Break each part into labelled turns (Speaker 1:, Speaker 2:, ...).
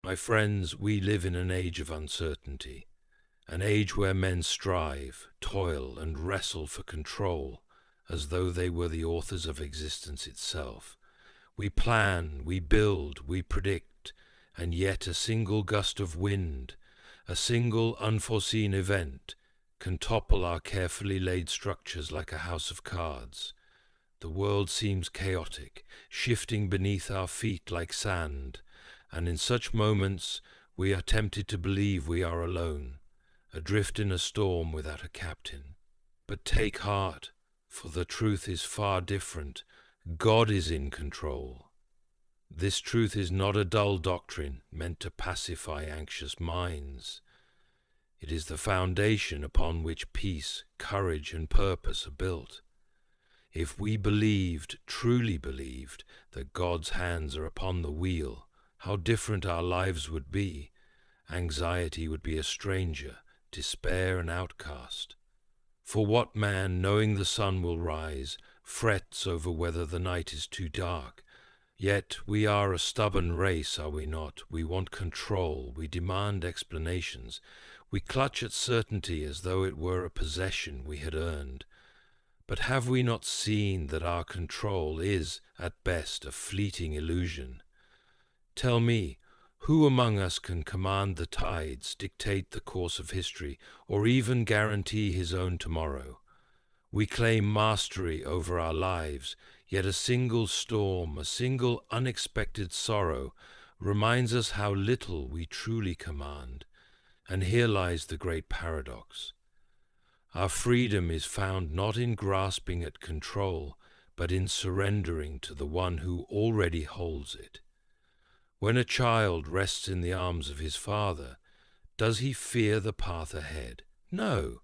Speaker 1: My friends, we live in an age of uncertainty, an age where men strive, toil, and wrestle for control, as though they were the authors of existence itself. We plan, we build, we predict, and yet a single gust of wind, a single unforeseen event, can topple our carefully laid structures like a house of cards. The world seems chaotic, shifting beneath our feet like sand, and in such moments we are tempted to believe we are alone, adrift in a storm without a captain. But take heart, for the truth is far different. God is in control. This truth is not a dull doctrine meant to pacify anxious minds. It is the foundation upon which peace, courage, and purpose are built. If we believed, truly believed, that God's hands are upon the wheel, how different our lives would be. Anxiety would be a stranger, despair an outcast. For what man, knowing the sun will rise, frets over whether the night is too dark? Yet we are a stubborn race, are we not? We want control, we demand explanations, we clutch at certainty as though it were a possession we had earned. But have we not seen that our control is, at best, a fleeting illusion? Tell me, who among us can command the tides, dictate the course of history, or even guarantee his own tomorrow? We claim mastery over our lives, yet a single storm, a single unexpected sorrow, reminds us how little we truly command. And here lies the great paradox. Our freedom is found not in grasping at control, but in surrendering to the one who already holds it. When a child rests in the arms of his father, does he fear the path ahead? No,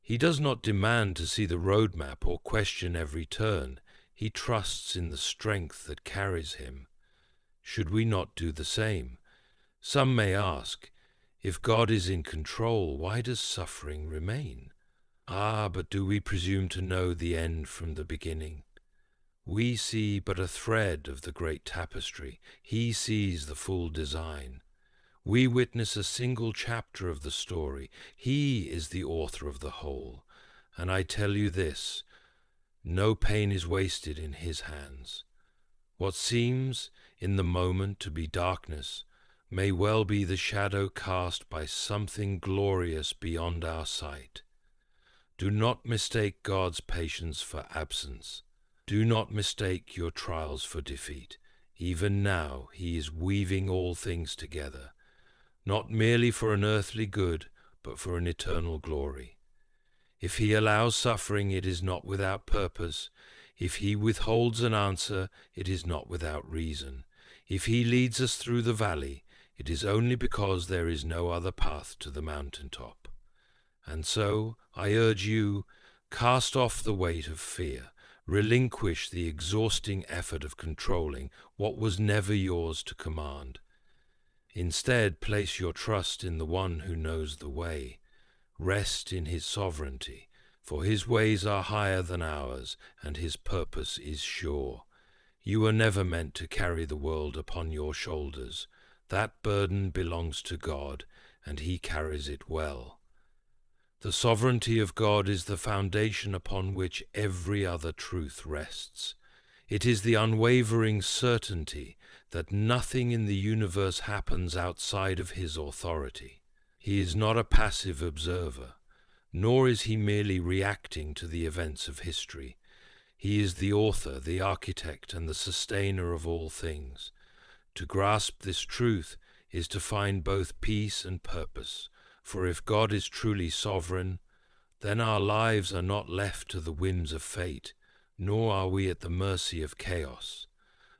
Speaker 1: he does not demand to see the roadmap or question every turn. He trusts in the strength that carries him. Should we not do the same? Some may ask, if God is in control, why does suffering remain? But do we presume to know the end from the beginning? We see but a thread of the great tapestry. He sees the full design. We witness a single chapter of the story. He is the author of the whole. And I tell you this, no pain is wasted in his hands. What seems in the moment to be darkness may well be the shadow cast by something glorious beyond our sight. Do not mistake God's patience for absence. Do not mistake your trials for defeat. Even now he is weaving all things together, not merely for an earthly good, but for an eternal glory. If he allows suffering, it is not without purpose. If he withholds an answer, it is not without reason. If he leads us through the valley, it is only because there is no other path to the mountaintop. And so, I urge you, cast off the weight of fear, relinquish the exhausting effort of controlling what was never yours to command. Instead, place your trust in the one who knows the way. Rest in his sovereignty, for his ways are higher than ours, and his purpose is sure. You were never meant to carry the world upon your shoulders. That burden belongs to God, and he carries it well. The sovereignty of God is the foundation upon which every other truth rests. It is the unwavering certainty that nothing in the universe happens outside of his authority. He is not a passive observer, nor is he merely reacting to the events of history. He is the author, the architect, and the sustainer of all things. To grasp this truth is to find both peace and purpose, for if God is truly sovereign, then our lives are not left to the whims of fate, nor are we at the mercy of chaos.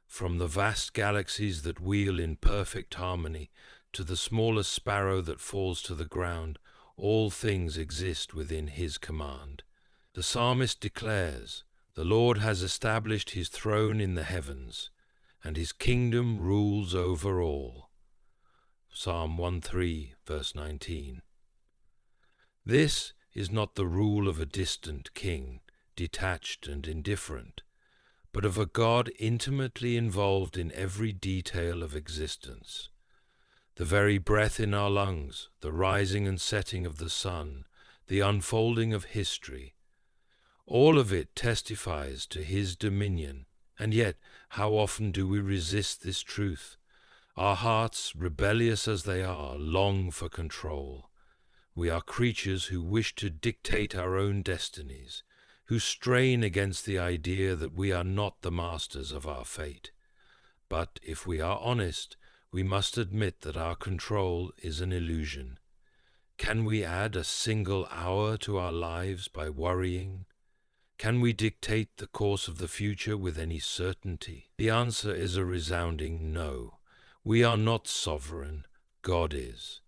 Speaker 1: From the vast galaxies that wheel in perfect harmony to the smallest sparrow that falls to the ground, all things exist within his command. The psalmist declares, "The Lord has established his throne in the heavens, and his kingdom rules over all." Psalm 1:3, verse 19. This is not the rule of a distant king, detached and indifferent, but of a God intimately involved in every detail of existence. The very breath in our lungs, the rising and setting of the sun, the unfolding of history, all of it testifies to his dominion. And yet, how often do we resist this truth? Our hearts, rebellious as they are, long for control. We are creatures who wish to dictate our own destinies, who strain against the idea that we are not the masters of our fate. But if we are honest, we must admit that our control is an illusion. Can we add a single hour to our lives by worrying? Can we dictate the course of the future with any certainty? The answer is a resounding no. We are not sovereign, God is.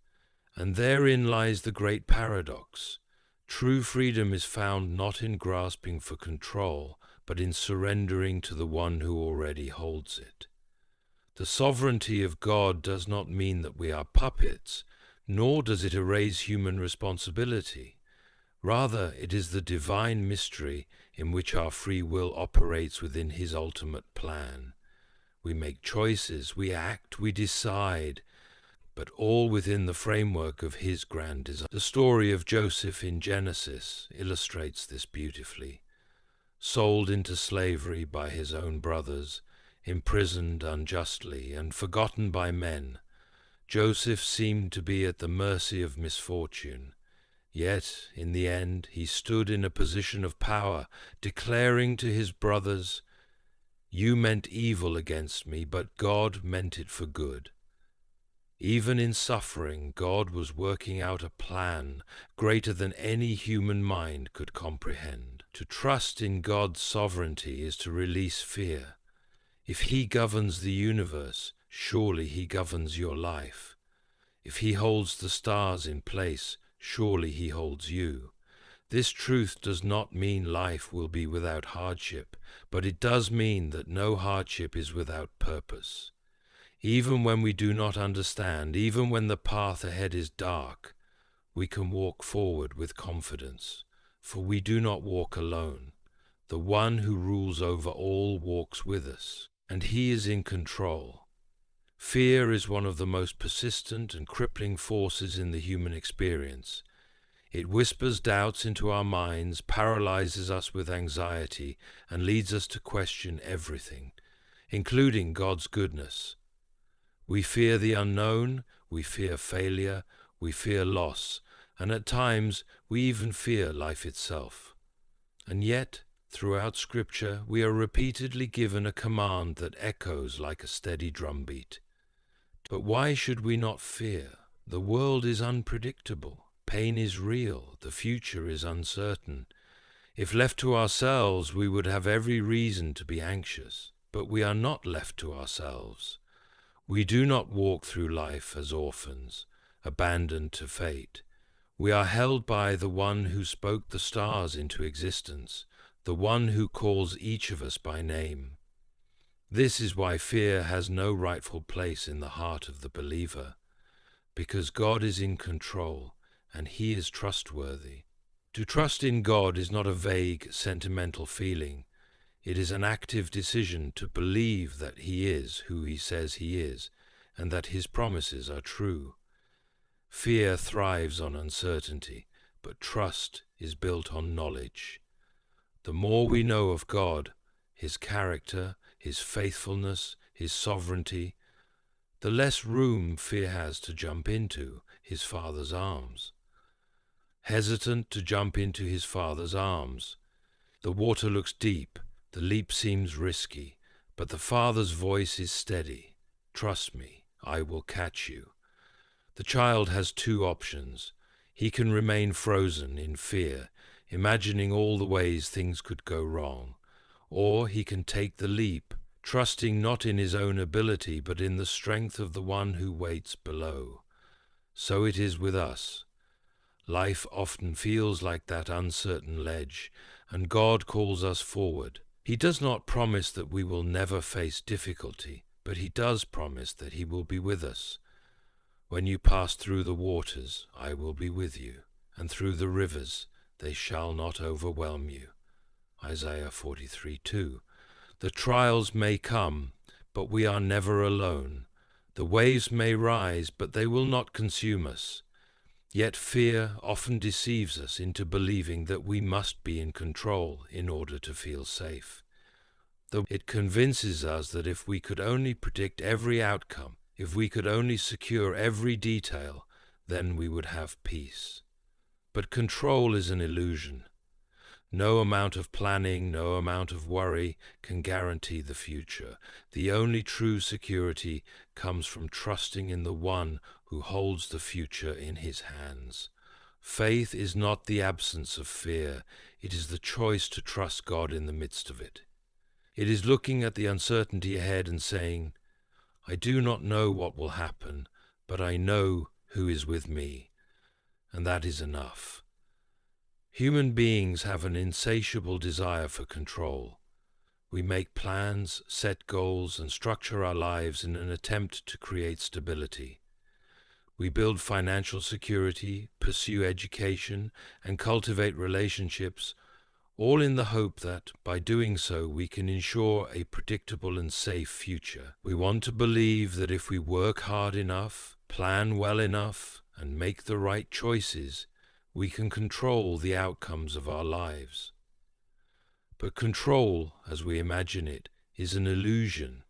Speaker 1: And therein lies the great paradox. True freedom is found not in grasping for control, but in surrendering to the one who already holds it. The sovereignty of God does not mean that we are puppets, nor does it erase human responsibility. Rather, it is the divine mystery in which our free will operates within his ultimate plan. We make choices, we act, we decide, but all within the framework of his grand design. The story of Joseph in Genesis illustrates this beautifully. Sold into slavery by his own brothers, imprisoned unjustly and forgotten by men, Joseph seemed to be at the mercy of misfortune. Yet, in the end, he stood in a position of power, declaring to his brothers, "You meant evil against me, but God meant it for good." Even in suffering, God was working out a plan greater than any human mind could comprehend. To trust in God's sovereignty is to release fear. If he governs the universe, surely he governs your life. If he holds the stars in place, surely he holds you. This truth does not mean life will be without hardship, but it does mean that no hardship is without purpose. Even when we do not understand, even when the path ahead is dark, we can walk forward with confidence, for we do not walk alone. The one who rules over all walks with us, and he is in control. Fear is one of the most persistent and crippling forces in the human experience. It whispers doubts into our minds, paralyzes us with anxiety, and leads us to question everything, including God's goodness. We fear the unknown, we fear failure, we fear loss, and at times we even fear life itself. And yet, throughout Scripture, we are repeatedly given a command that echoes like a steady drumbeat. But why should we not fear? The world is unpredictable. Pain is real. The future is uncertain. If left to ourselves, we would have every reason to be anxious. But we are not left to ourselves. We do not walk through life as orphans, abandoned to fate. We are held by the one who spoke the stars into existence, the one who calls each of us by name. This is why fear has no rightful place in the heart of the believer, because God is in control and he is trustworthy. To trust in God is not a vague, sentimental feeling. It is an active decision to believe that he is who he says he is, and that his promises are true. Fear thrives on uncertainty, but trust is built on knowledge. The more we know of God, his character, his faithfulness, his sovereignty, the less room fear has to jump into his Father's arms. Hesitant to jump into his Father's arms. The water looks deep, the leap seems risky, but the Father's voice is steady. Trust me, I will catch you. The child has two options. He can remain frozen in fear, imagining all the ways things could go wrong, or he can take the leap, trusting not in his own ability but in the strength of the one who waits below. So it is with us. Life often feels like that uncertain ledge, and God calls us forward. He does not promise that we will never face difficulty, but he does promise that he will be with us. When you pass through the waters, I will be with you, and through the rivers, they shall not overwhelm you. Isaiah 43:2. The trials may come, but we are never alone. The waves may rise, but they will not consume us. Yet fear often deceives us into believing that we must be in control in order to feel safe. Though it convinces us that if we could only predict every outcome, if we could only secure every detail, then we would have peace. But control is an illusion. No amount of planning, no amount of worry can guarantee the future. The only true security comes from trusting in the one who holds the future in his hands. Faith is not the absence of fear, it is the choice to trust God in the midst of it. It is looking at the uncertainty ahead and saying, I do not know what will happen, but I know who is with me, and that is enough. Human beings have an insatiable desire for control. We make plans, set goals, and structure our lives in an attempt to create stability. We build financial security, pursue education, and cultivate relationships, all in the hope that, by doing so, we can ensure a predictable and safe future. We want to believe that if we work hard enough, plan well enough, and make the right choices, we can control the outcomes of our lives. But control, as we imagine it, is an illusion.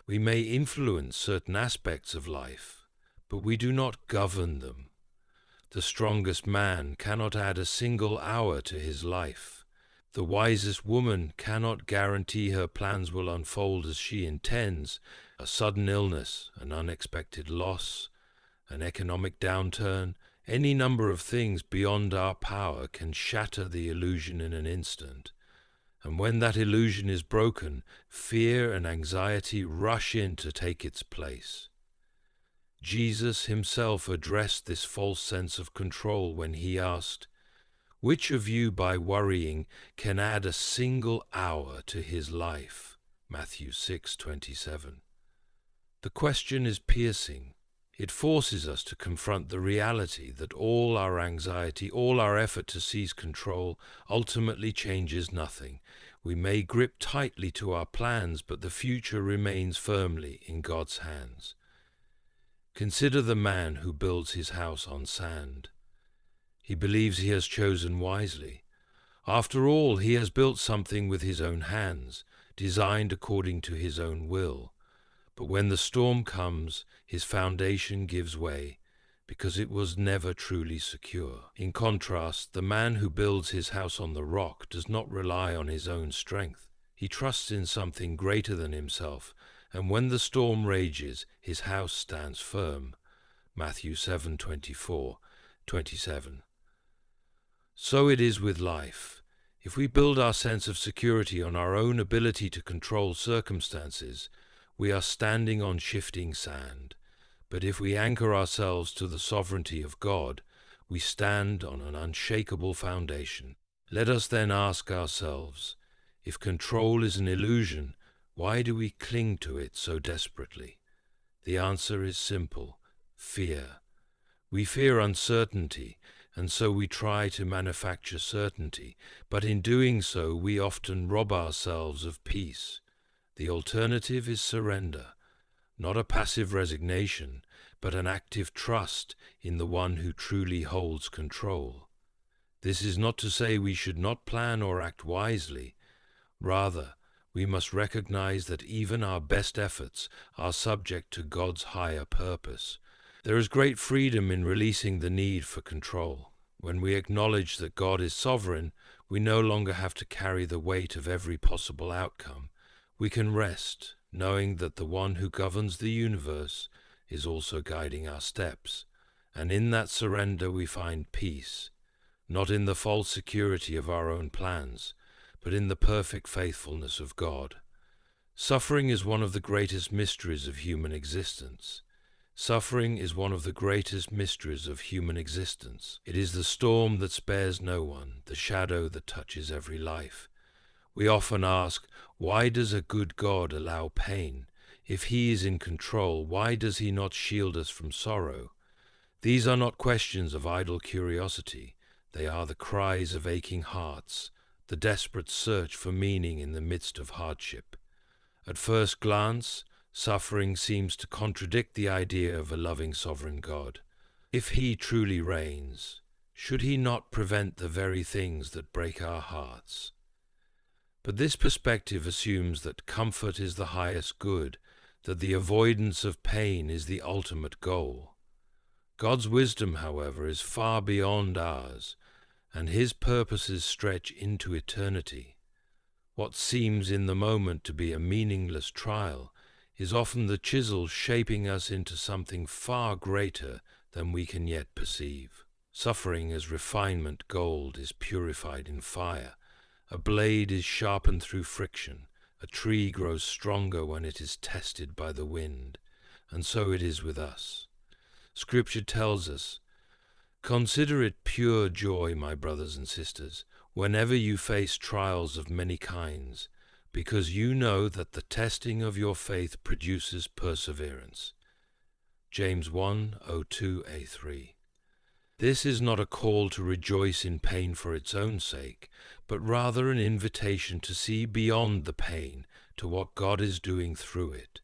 Speaker 1: We may influence certain aspects of life, but we do not govern them. The strongest man cannot add a single hour to his life. The wisest woman cannot guarantee her plans will unfold as she intends. A sudden illness, an unexpected loss, an economic downturn, any number of things beyond our power can shatter the illusion in an instant. And when that illusion is broken, fear and anxiety rush in to take its place. Jesus himself addressed this false sense of control when he asked, "Which of you by worrying can add a single hour to his life?" Matthew 6:27. The question is piercing. It forces us to confront the reality that all our anxiety, all our effort to seize control, ultimately changes nothing. We may grip tightly to our plans, but the future remains firmly in God's hands. Consider the man who builds his house on sand. He believes he has chosen wisely. After all, he has built something with his own hands, designed according to his own will. But when the storm comes, his foundation gives way, because it was never truly secure. In contrast, the man who builds his house on the rock does not rely on his own strength. He trusts in something greater than himself, and when the storm rages, his house stands firm. Matthew 7:24-27. So it is with life. If we build our sense of security on our own ability to control circumstances, we are standing on shifting sand. But if we anchor ourselves to the sovereignty of God, we stand on an unshakable foundation. Let us then ask ourselves, if control is an illusion, why do we cling to it so desperately? The answer is simple: fear. We fear uncertainty, and so we try to manufacture certainty, but in doing so we often rob ourselves of peace. The alternative is surrender, not a passive resignation, but an active trust in the one who truly holds control. This is not to say we should not plan or act wisely. Rather, we must recognize that even our best efforts are subject to God's higher purpose. There is great freedom in releasing the need for control. When we acknowledge that God is sovereign, we no longer have to carry the weight of every possible outcome. We can rest, knowing that the one who governs the universe is also guiding our steps, and in that surrender we find peace, not in the false security of our own plans, but in the perfect faithfulness of God. Suffering is one of the greatest mysteries of human existence. Suffering is one of the greatest mysteries of human existence. It is the storm that spares no one, the shadow that touches every life. We often ask, why does a good God allow pain? If he is in control, why does he not shield us from sorrow? These are not questions of idle curiosity. They are the cries of aching hearts, the desperate search for meaning in the midst of hardship. At first glance, Suffering seems to contradict the idea of a loving sovereign God. If he truly reigns, should he not prevent the very things that break our hearts? But this perspective assumes that comfort is the highest good, that the avoidance of pain is the ultimate goal. God's wisdom, however, is far beyond ours, and his purposes stretch into eternity. What seems in the moment to be a meaningless trial is often the chisel shaping us into something far greater than we can yet perceive. Suffering as refinement gold is purified in fire. A blade is sharpened through friction. A tree grows stronger when it is tested by the wind. And so it is with us. Scripture tells us, "Consider it pure joy, my brothers and sisters, whenever you face trials of many kinds, because you know that the testing of your faith produces perseverance." James 1:02a3. This is not a call to rejoice in pain for its own sake, but rather an invitation to see beyond the pain to what God is doing through it.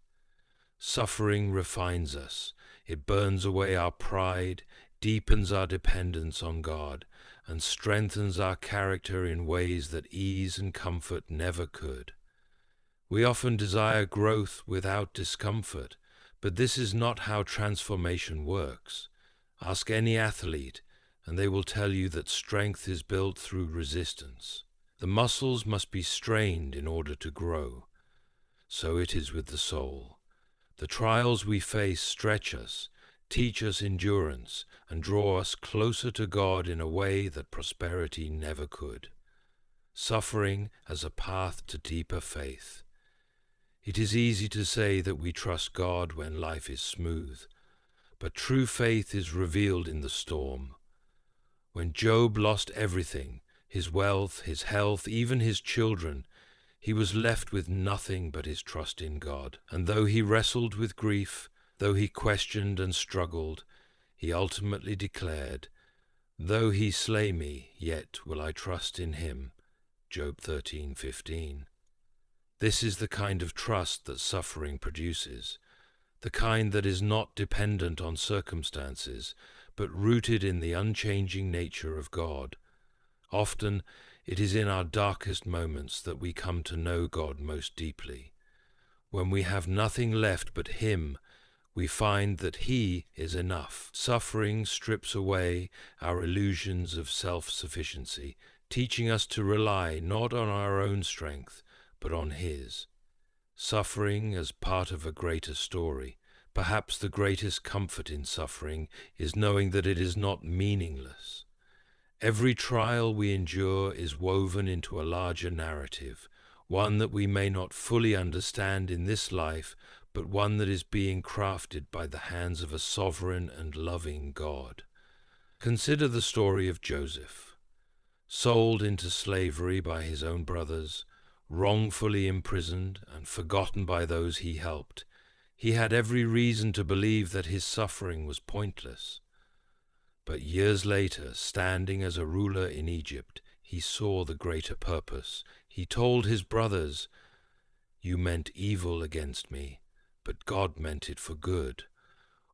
Speaker 1: Suffering refines us. It burns away our pride, deepens our dependence on God, and strengthens our character in ways that ease and comfort never could. We often desire growth without discomfort, but this is not how transformation works. Ask any athlete, and they will tell you that strength is built through resistance. The muscles must be strained in order to grow. So it is with the soul. The trials we face stretch us, teach us endurance, and draw us closer to God in a way that prosperity never could. Suffering as a path to deeper faith. It is easy to say that we trust God when life is smooth, but true faith is revealed in the storm. When Job lost everything, his wealth, his health, even his children, he was left with nothing but his trust in God. And though he wrestled with grief, though he questioned and struggled, he ultimately declared, "Though he slay me, yet will I trust in him." Job 13:15. This is the kind of trust that suffering produces, the kind that is not dependent on circumstances, but rooted in the unchanging nature of God. Often, it is in our darkest moments that we come to know God most deeply. When we have nothing left but Him, we find that He is enough. Suffering strips away our illusions of self-sufficiency, teaching us to rely not on our own strength, but on His. Suffering as part of a greater story. Perhaps the greatest comfort in suffering is knowing that it is not meaningless. Every trial we endure is woven into a larger narrative, one that we may not fully understand in this life, but one that is being crafted by the hands of a sovereign and loving God. Consider the story of Joseph. Sold into slavery by his own brothers, wrongfully imprisoned and forgotten by those he helped, he had every reason to believe that his suffering was pointless. But years later, standing as a ruler in Egypt, he saw the greater purpose. He told his brothers, "You meant evil against me, but God meant it for good."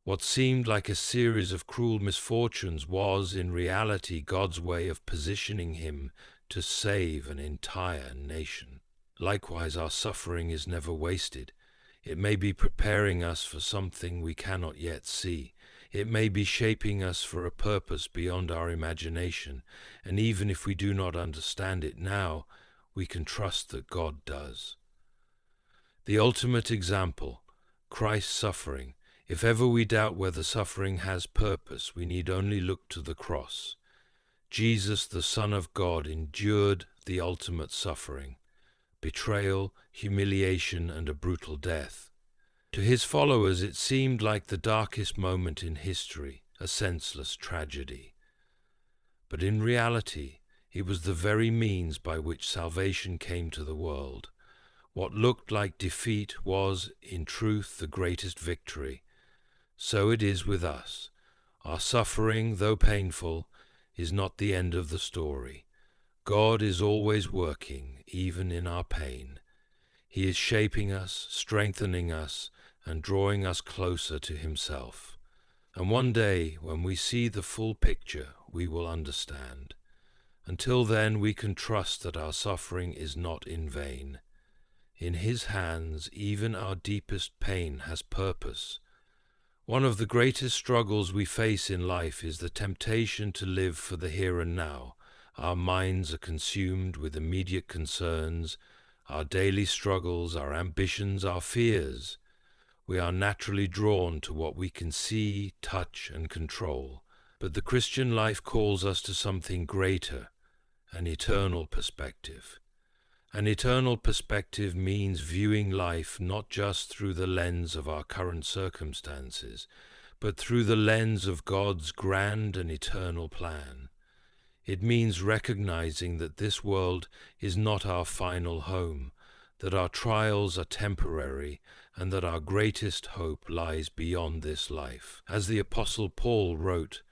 Speaker 1: What seemed like a series of cruel misfortunes was, in reality, God's way of positioning him to save an entire nation. Likewise, our suffering is never wasted. It may be preparing us for something we cannot yet see. It may be shaping us for a purpose beyond our imagination, and even if we do not understand it now, we can trust that God does. The ultimate example, Christ's suffering. If ever we doubt whether suffering has purpose, we need only look to the cross. Jesus, the Son of God, endured the ultimate suffering, betrayal, humiliation, and a brutal death. To his followers it seemed like the darkest moment in history, a senseless tragedy. But in reality, it was the very means by which salvation came to the world. What looked like defeat was, in truth, the greatest victory. So it is with us. Our suffering, though painful, is not the end of the story. God is always working, even in our pain. He is shaping us, strengthening us, and drawing us closer to himself. And one day, when we see the full picture, we will understand. Until then, we can trust that our suffering is not in vain. In his hands, even our deepest pain has purpose. One of the greatest struggles we face in life is the temptation to live for the here and now. Our minds are consumed with immediate concerns, our daily struggles, our ambitions, our fears. We are naturally drawn to what we can see, touch, and control. But the Christian life calls us to something greater, an eternal perspective. An eternal perspective means viewing life not just through the lens of our current circumstances, but through the lens of God's grand and eternal plan. It means recognizing that this world is not our final home, that our trials are temporary, and that our greatest hope lies beyond this life. As the Apostle Paul wrote,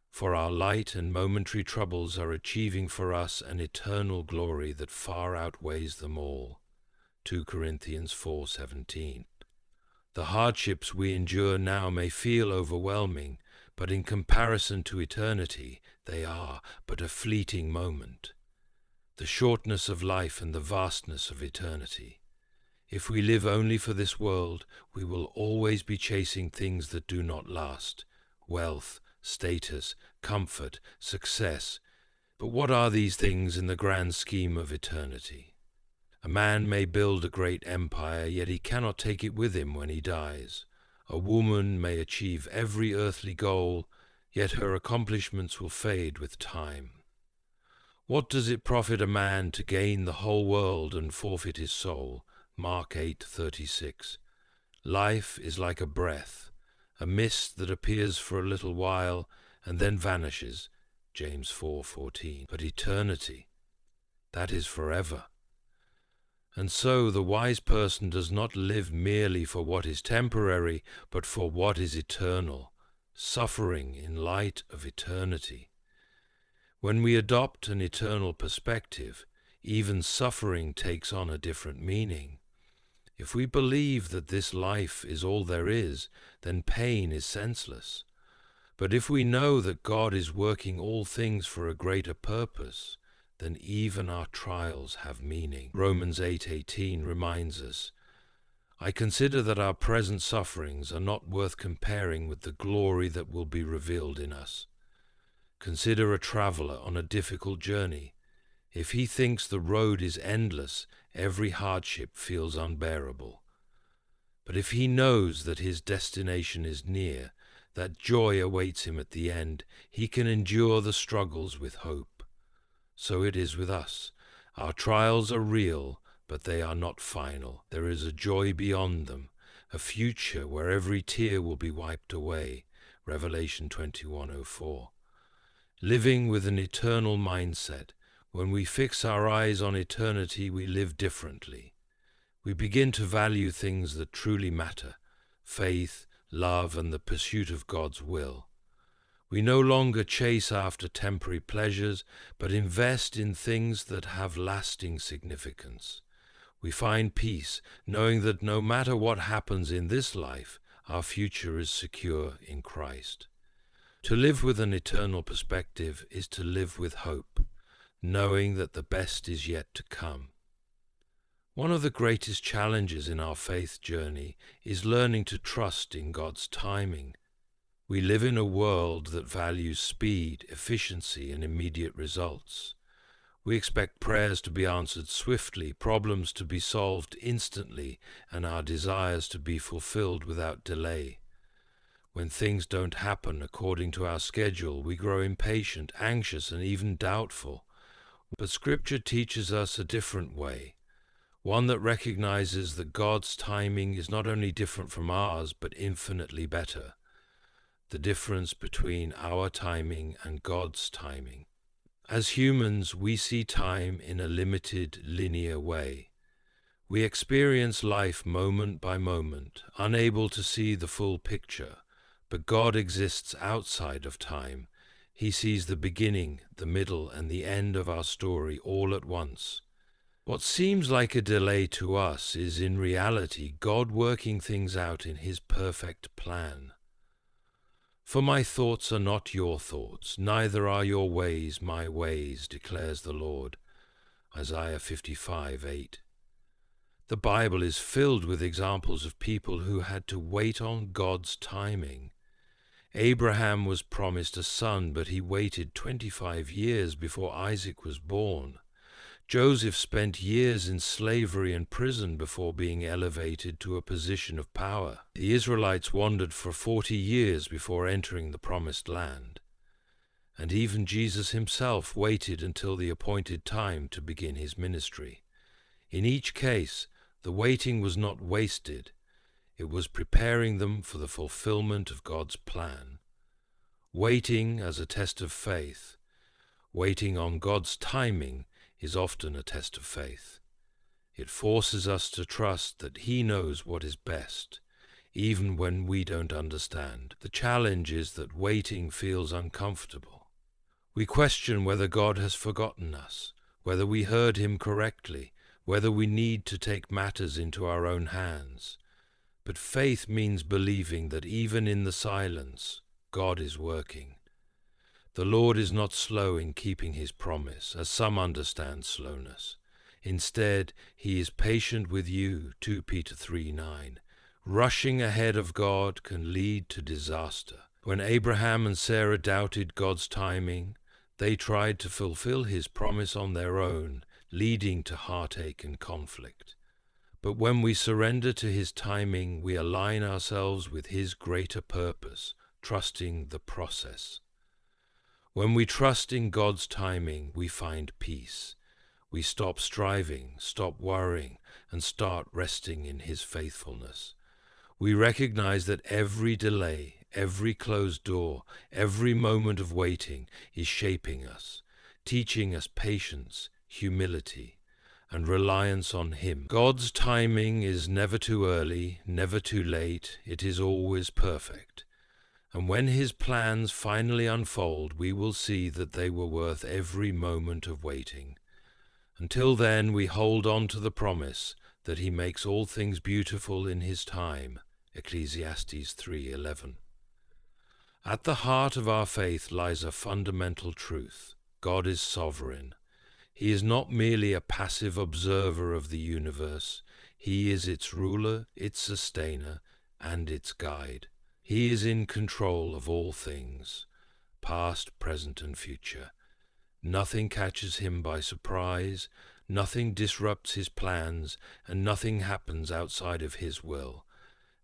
Speaker 1: "For our light and momentary troubles are achieving for us an eternal glory that far outweighs them all." 2 Corinthians 4:17. The hardships we endure now may feel overwhelming, but in comparison to eternity, they are but a fleeting moment. The shortness of life and the vastness of eternity. If we live only for this world, we will always be chasing things that do not last: wealth, status, comfort, success. But what are these things in the grand scheme of eternity? A man may build a great empire, yet he cannot take it with him when he dies. A woman may achieve every earthly goal, yet her accomplishments will fade with time. What does it profit a man to gain the whole world and forfeit his soul? Mark 8:36. Life is like a breath, a mist that appears for a little while and then vanishes, James 4:14. But eternity, that is forever. And so the wise person does not live merely for what is temporary, but for what is eternal, suffering in light of eternity. When we adopt an eternal perspective, even suffering takes on a different meaning. If we believe that this life is all there is, then pain is senseless. But if we know that God is working all things for a greater purpose, then even our trials have meaning. Romans 8:18 reminds us, "I consider that our present sufferings are not worth comparing with the glory that will be revealed in us." Consider a traveler on a difficult journey. If he thinks the road is endless, every hardship feels unbearable. But if he knows that his destination is near, that joy awaits him at the end, he can endure the struggles with hope. So it is with us. Our trials are real, but they are not final. There is a joy beyond them, a future where every tear will be wiped away. Revelation 21:04. Living with an eternal mindset, when we fix our eyes on eternity, we live differently. We begin to value things that truly matter: faith, love, and the pursuit of God's will. We no longer chase after temporary pleasures, but invest in things that have lasting significance. We find peace, knowing that no matter what happens in this life, our future is secure in Christ. To live with an eternal perspective is to live with hope, knowing that the best is yet to come. One of the greatest challenges in our faith journey is learning to trust in God's timing. We live in a world that values speed, efficiency, and immediate results. We expect prayers to be answered swiftly, problems to be solved instantly, and our desires to be fulfilled without delay. When things don't happen according to our schedule, we grow impatient, anxious, and even doubtful. But Scripture teaches us a different way, one that recognizes that God's timing is not only different from ours, but infinitely better. The difference between our timing and God's timing. As humans, we see time in a limited, linear way. We experience life moment by moment, unable to see the full picture, but God exists outside of time. He sees the beginning, the middle, and the end of our story all at once. What seems like a delay to us is in reality God working things out in his perfect plan. For my thoughts are not your thoughts, neither are your ways my ways, declares the Lord. Isaiah 55:8. The Bible is filled with examples of people who had to wait on God's timing. Abraham was promised a son, but he waited 25 years before Isaac was born. Joseph spent years in slavery and prison before being elevated to a position of power. The Israelites wandered for 40 years before entering the promised land. And even Jesus himself waited until the appointed time to begin his ministry. In each case, the waiting was not wasted. It was preparing them for the fulfillment of God's plan. Waiting as a test of faith, waiting on God's timing, is often a test of faith. It forces us to trust that he knows what is best, even when we don't understand. The challenge is that waiting feels uncomfortable. We question whether God has forgotten us, whether we heard him correctly, whether we need to take matters into our own hands. But faith means believing that even in the silence, God is working. The Lord is not slow in keeping his promise, as some understand slowness. Instead, he is patient with you, 2 Peter 3:9. Rushing ahead of God can lead to disaster. When Abraham and Sarah doubted God's timing, they tried to fulfill his promise on their own, leading to heartache and conflict. But when we surrender to his timing, we align ourselves with his greater purpose, trusting the process. When we trust in God's timing, we find peace. We stop striving, stop worrying, and start resting in his faithfulness. We recognize that every delay, every closed door, every moment of waiting is shaping us, teaching us patience, humility, and reliance on him. God's timing is never too early, never too late. It is always perfect. And when his plans finally unfold, we will see that they were worth every moment of waiting. Until then, we hold on to the promise that he makes all things beautiful in his time, Ecclesiastes 3:11. At the heart of our faith lies a fundamental truth. God is sovereign. He is not merely a passive observer of the universe. He is its ruler, its sustainer, and its guide. He is in control of all things, past, present, and future. Nothing catches him by surprise, nothing disrupts his plans, and nothing happens outside of his will.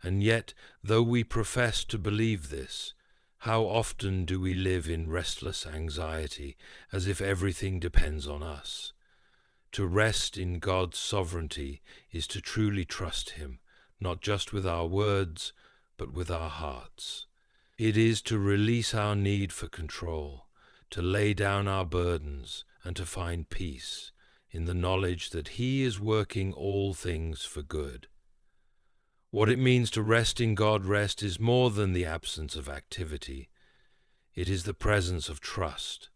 Speaker 1: And yet, though we profess to believe this, how often do we live in restless anxiety, as if everything depends on us? To rest in God's sovereignty is to truly trust him, not just with our words, but with our hearts. It is to release our need for control, to lay down our burdens, and to find peace in the knowledge that he is working all things for good. What it means to rest in God rest is more than the absence of activity. It is the presence of trust.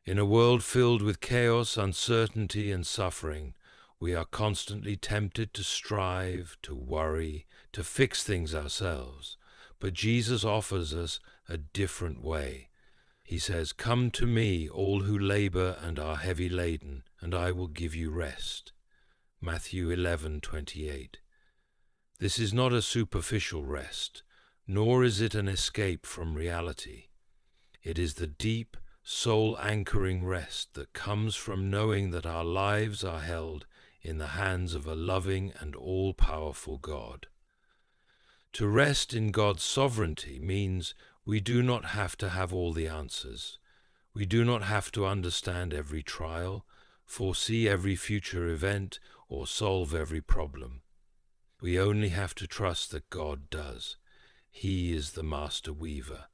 Speaker 1: In a world filled with chaos, uncertainty, and suffering, we are constantly tempted to strive, to worry, to fix things ourselves. But Jesus offers us a different way. He says, "Come to me, all who labor and are heavy laden, and I will give you rest." Matthew 11:28. This is not a superficial rest, nor is it an escape from reality. It is the deep, soul-anchoring rest that comes from knowing that our lives are held in the hands of a loving and all-powerful God. To rest in God's sovereignty means we do not have to have all the answers. We do not have to understand every trial, foresee every future event, or solve every problem. We only have to trust that God does. He is the master weaver,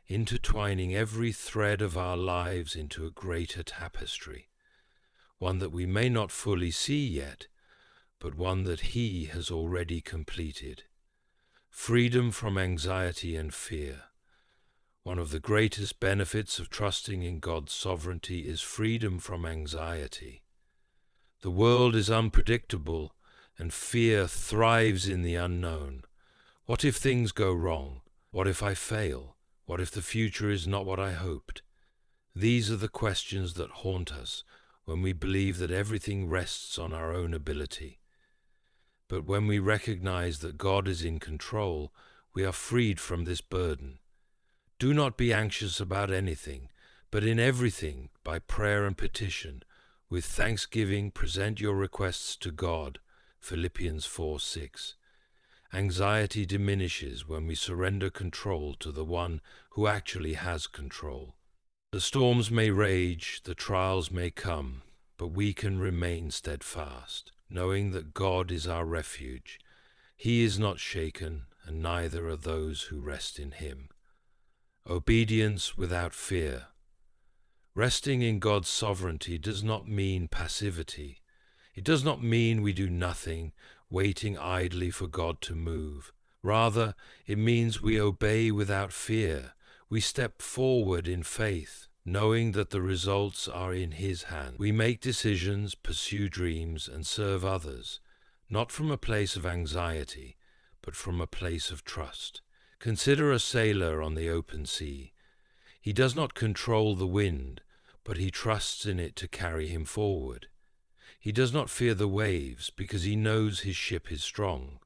Speaker 1: intertwining every thread of our lives into a greater tapestry, one that we may not fully see yet, but one that he has already completed. Freedom from anxiety and fear. One of the greatest benefits of trusting in God's sovereignty is freedom from anxiety. The world is unpredictable, and fear thrives in the unknown. What if things go wrong? What if I fail? What if the future is not what I hoped? These are the questions that haunt us when we believe that everything rests on our own ability. But when we recognize that God is in control, we are freed from this burden. Do not be anxious about anything, but in everything, by prayer and petition, with thanksgiving present your requests to God. Philippians 4:6. Anxiety diminishes when we surrender control to the one who actually has control. The storms may rage, the trials may come, but we can remain steadfast, knowing that God is our refuge. He is not shaken, and neither are those who rest in him. Obedience without fear. Resting in God's sovereignty does not mean passivity. It does not mean we do nothing, waiting idly for God to move. Rather, it means we obey without fear. We step forward in faith, knowing that the results are in His hand. We make decisions, pursue dreams, and serve others, not from a place of anxiety, but from a place of trust. Consider a sailor on the open sea. He does not control the wind, but he trusts in it to carry him forward. He does not fear the waves, because he knows his ship is strong.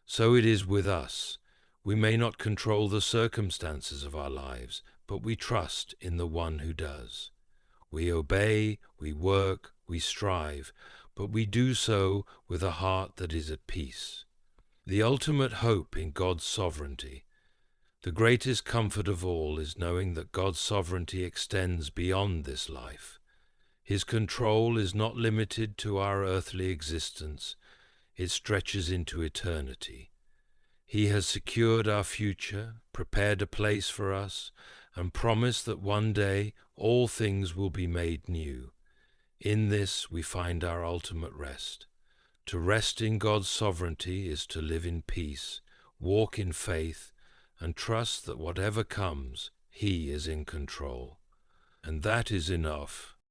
Speaker 1: So it is with us. We may not control the circumstances of our lives, but we trust in the one who does. We obey, we work, we strive, but we do so with a heart that is at peace. The ultimate hope in God's sovereignty. The greatest comfort of all is knowing that God's sovereignty extends beyond this life. His control is not limited to our earthly existence. It stretches into eternity. He has secured our future, prepared a place for us, and promised that one day all things will be made new. In this we find our ultimate rest. To rest in God's sovereignty is to live in peace, walk in faith, and trust that whatever comes, He is in control. And that is enough.